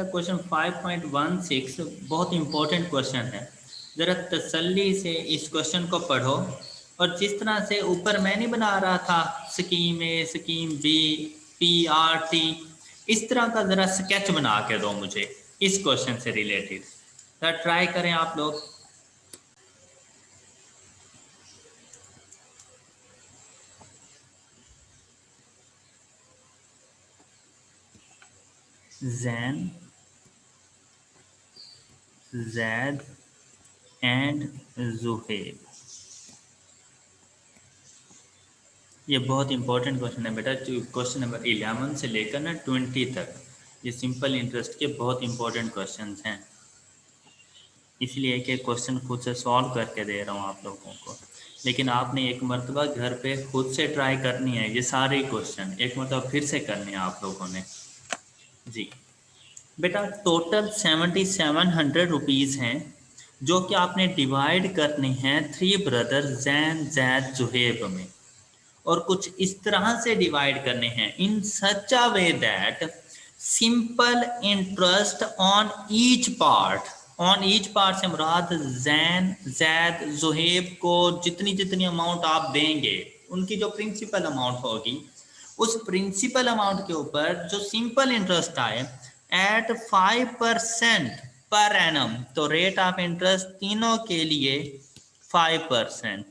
Question 5.16 बहुत important question है। ज़रा तसल्ली से इस क्वेश्चन को पढ़ो और जिस तरह से ऊपर मैं नहीं बना रहा था स्कीम ए, स्कीम बी, PRT, इस तरह का ज़रा स्केच बना के दो मुझे इस क्वेश्चन से रिलेटेड। ज़रा ट्राई करें आप लोग। जैन, जैद एंड जुहैब, ये बहुत इंपॉर्टेंट क्वेश्चन है बेटा। क्वेश्चन नंबर 11 से लेकर ना 20 तक ये सिंपल इंटरेस्ट के बहुत इंपॉर्टेंट क्वेश्चंस हैं, इसलिए एक एक क्वेश्चन खुद से सॉल्व करके दे रहा हूँ आप लोगों को। लेकिन आपने एक मरतबा घर पे खुद से ट्राई करनी है, ये सारे क्वेश्चन एक मरतबा फिर से करने हैं आप लोगों ने जी। बेटा टोटल 7700 रुपीज़ हैं जो कि आपने डिवाइड करने हैं 3 ब्रदर जैन, जैद, जुहैब में, और कुछ इस तरह से डिवाइड करने हैं in such a way that simple interest on each part, on each part से मुराद जैन, जैद, जुहैब को जितनी जितनी अमाउंट आप देंगे उनकी जो प्रिंसिपल अमाउंट होगी उस प्रिंसिपल अमाउंट के ऊपर जो सिंपल इंटरेस्ट आए एट 5% पर एनम, तो रेट ऑफ इंटरेस्ट तीनों के लिए 5%।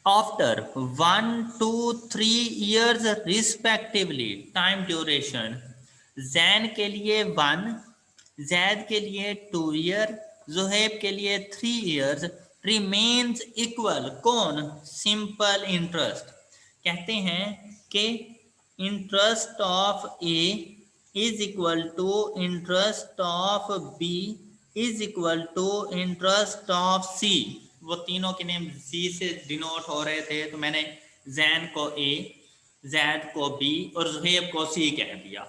After 1, 2, 3 years respectively time duration, Jain के लिए 1, जैद के लिए 2 ईयर, जुहैब के लिए 3 years, remains equal, कौन? Simple interest. कहते हैं कि interest of A is equal to interest of B is equal to interest of C. वो तीनों के नेम जी से डिनोट हो रहे थे, तो मैंने जैन को ए, जैद को बी और जुहैब को सी कह दिया।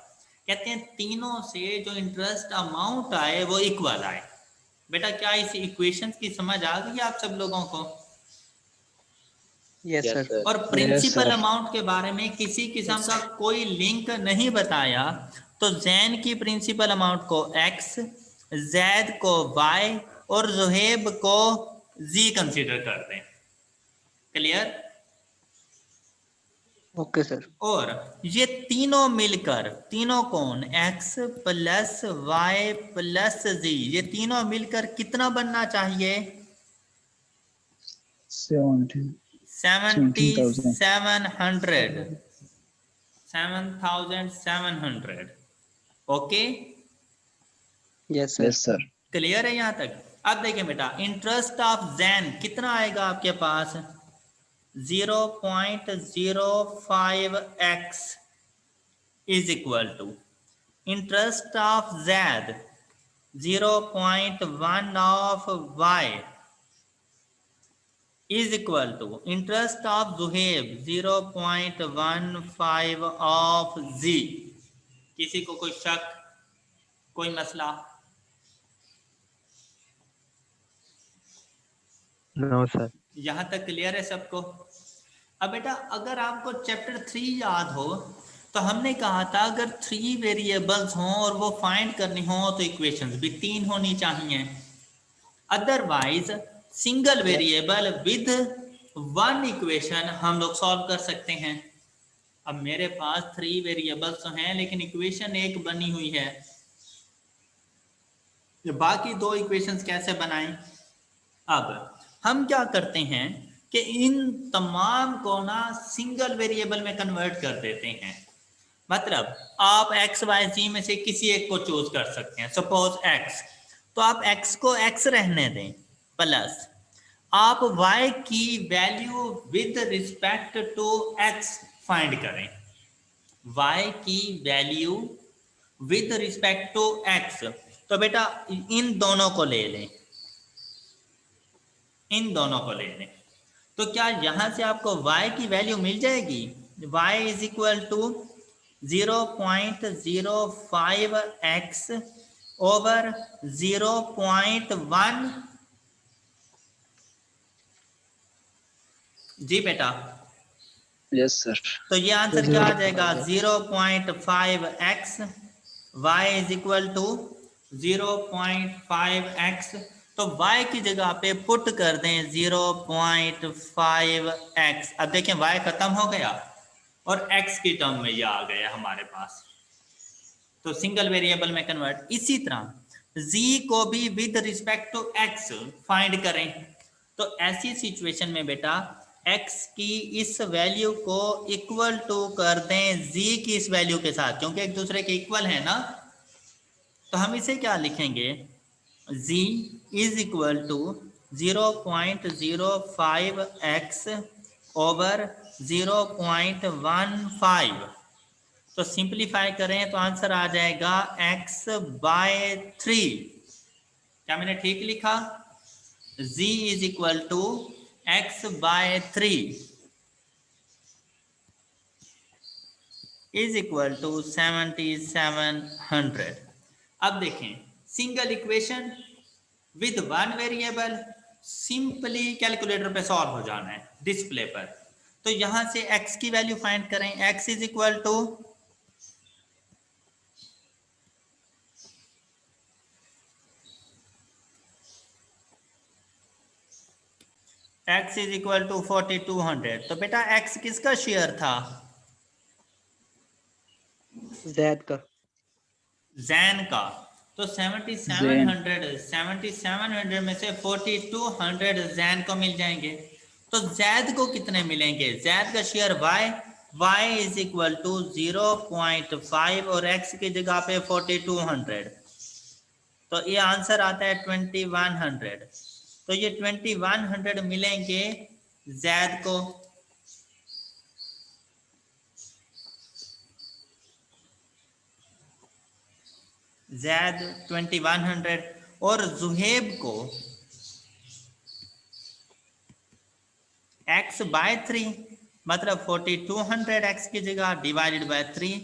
कहते हैं तीनों से जो इंटरेस्ट अमाउंट आए वो इक्वल आए। बेटा क्या इस इक्वेशन की समझ आ गई आप सब लोगों को? Yes sir. और प्रिंसिपल अमाउंट के बारे में किसी किस्म का कोई लिंक नहीं बताया, तो जैन की प्रिंसिपल अमाउंट को x, जैद को y और जुहैब को z कंसीडर करते हैं। क्लियर? Okay sir. और ये तीनों मिलकर, तीनों कौन? x plus y plus z, ये तीनों मिलकर कितना बनना चाहिए? 7700। Okay, yes sir. क्लियर है यहाँ तक? अब देखिए बेटा इंटरेस्ट ऑफ जैन कितना आएगा आपके पास? 0.05x is equal to interest of Zaid 0.1 of y is equal to interest of Zuhaib 0.15 of z। किसी को कोई शक, कोई मसला? No sir. यहां तक क्लियर है सबको? अब बेटा अगर आपको चैप्टर 3 याद हो तो हमने कहा था अगर 3 वेरिएबल्स हों और वो फाइंड करनी हो तो इक्वेशंस भी 3 होनी चाहिए, otherwise single variable with 1 equation हम लोग सॉल्व कर सकते हैं। अब मेरे पास 3 वेरिएबल्स तो हैं लेकिन इक्वेशन एक बनी हुई है, बाकी 2 इक्वेशंस कैसे बनाएं? अब हम क्या करते हैं कि इन तमाम को ना सिंगल वेरिएबल में कन्वर्ट कर देते हैं। मतलब आप x, y, z में से किसी एक को चूज कर सकते हैं। सपोज x, तो आप x को x रहने दें, प्लस आप y की value with respect to x find करें। y की value with respect to x, तो बेटा इन दोनों को ले लें, इन दोनों को ले लें, तो क्या यहां से आपको y की वैल्यू मिल जाएगी? y is equal to 0.05x over 0.1। जी बेटा यस सर। तो ये आंसर क्या आ जाएगा 0.5x, y is equal to 0.5x। तो y की जगह पे पुट कर दें 0.5x। अब देखें y खत्म हो गया और x की टर्म में ये आ गया हमारे पास, तो सिंगल वेरिएबल में कन्वर्ट। इसी तरह z को भी with respect to x find करें। तो ऐसी सिचुएशन में बेटा x की इस वैल्यू को इक्वल टू कर दें z की इस वैल्यू के साथ, क्योंकि एक दूसरे के इक्वल है ना। तो हम इसे क्या लिखेंगे, z is equal to 0.05x over 0.15। तो सिंप्लीफाई करें तो आंसर आ जाएगा x/3। क्या मैंने ठीक लिखा, z is equal to x/3 is equal to 7700। अब देखें single equation with one variable, simply calculator पे सॉल्व हो जाना है डिस्प्ले पर। तो यहां से x की वैल्यू फाइंड करें, x is equal to x is equal to 4200। तो बेटा x किसका शेयर था, जैद का। जैन का। तो 7700 में से 4200 जैन को मिल जाएंगे। तो जैद को कितने मिलेंगे, जैद का share y is equal to 0.5 और x की जगह पे 4200। तो ये आंसर आता है 2100। तो ये 2100 मिलेंगे जैद को। जैद 2100 और जुहेब को x/3 मतलब 4200 x की जगह divided by 3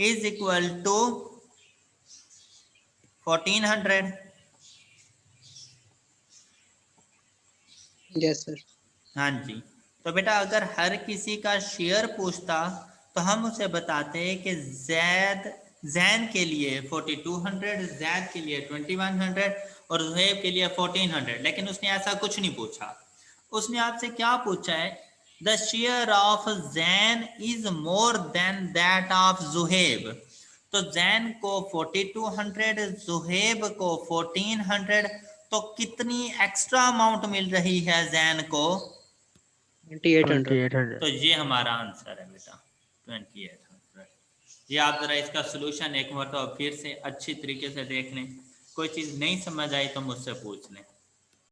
is equal to 1400। Yes sir. हाँ जी। तो बेटा अगर हर किसी का शेयर पूछता तो हम उसे बताते कि जैन के लिए 4200, जैद के लिए 2100 और जुहेब के लिए 1400। लेकिन उसने ऐसा कुछ नहीं पूछा। उसने आपसे क्या पूछा है, the share of Jain is more than that of Zuheb. तो जैन को 4200, जुहेब को 1400, तो कितनी एक्स्ट्रा अमाउंट मिल रही है जैन को, 2800। तो ये हमारा आंसर है बेटा 2800। ये आप जरा इसका सोल्यूशन एक मरतबा फिर से अच्छी तरीके से देख लें। कोई चीज़ नहीं समझ आई तो मुझसे पूछ लें।